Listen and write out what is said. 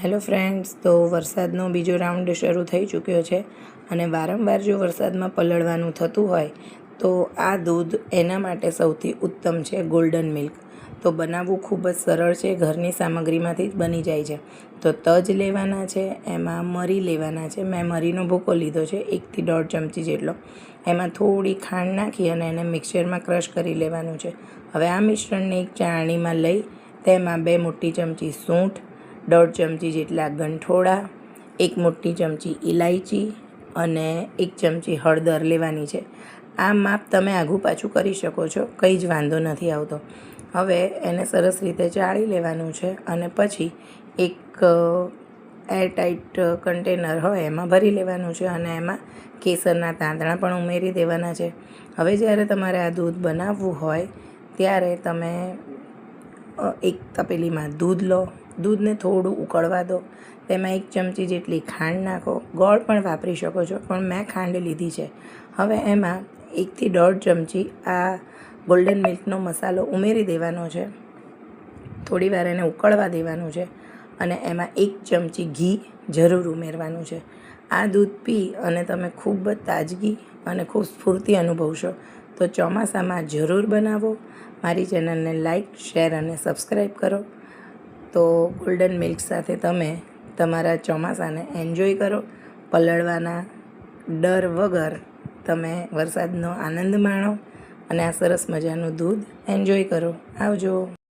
Hello friends, તો વરસાદનો બીજો રાઉન્ડ શરૂ થઈ ચૂક્યો છે અને વારંવાર જો વરસાદમાં પલળવાનું થતું હોય તો આ દૂધ એના માટે સૌથી ઉત્તમ છે. ગોલ્ડન મિલ્ક તો બનાવવું ખૂબ જ સરળ છે, ઘરની સામગ્રીમાંથી જ બની જાય છે. તો તજ લેવાના છે, એમાં મરી લેવાના છે. મેં મરીનો ભૂકો લીધો છે 1 થી 1.5 ચમચી જેટલો. એમાં થોડી ખાંડ નાખી અને એને મિક્સરમાં ક્રશ કરી લેવાનું છે. હવે આ મિશ્રણને એક ચાળણીમાં લઈ તેમાં 2 મોટી ચમચી સૂંઠ, 1.5 ચમચી જેટલા ગંઠોડા, 1 મોટી ચમચી ઇલાયચી અને 1 ચમચી હળદર લેવાની છે. આ માપ તમે આઘું પાછું કરી શકો છો, કંઈ જ વાંધો નથી આવતો. હવે એને સરસ રીતે ચાળી લેવાનું છે અને પછી એક એરટાઇટ કન્ટેનર હોય એમાં ભરી લેવાનું છે અને એમાં કેસરના તાંતણા પણ ઉમેરી દેવાના છે. હવે જ્યારે તમારે આ દૂધ બનાવવું હોય ત્યારે તમે એક તપેલીમાં દૂધ લો, દૂધને થોડું ઉકળવા દો, તેમાં 1 ચમચી જેટલી ખાંડ નાખો. ગોળ પણ વાપરી શકો છો, પણ મેં ખાંડ લીધી છે. હવે એમાં 1 થી 1.5 ચમચી આ ગોલ્ડન મિલ્કનો મસાલો ઉમેરી દેવાનો છે. થોડી વાર એને ઉકળવા દેવાનું છે અને એમાં 1 ચમચી ઘી જરૂર ઉમેરવાનું છે. આ દૂધ પી અને તમે ખૂબ જ તાજગી અને ખૂબ સ્ફૂર્તિ અનુભવશો. તો ચોમાસામાં જરૂર બનાવો. મારી ચેનલને લાઈક, શેર અને સબસ્ક્રાઈબ કરો. તો ગોલ્ડન મિલ્ક સાથે તમે તમારા ચોમાસાને એન્જોય કરો. પલળવાના ડર વગર તમે વરસાદનો આનંદ માણો અને આ સરસ મજાનું દૂધ એન્જોય કરો. આવજો.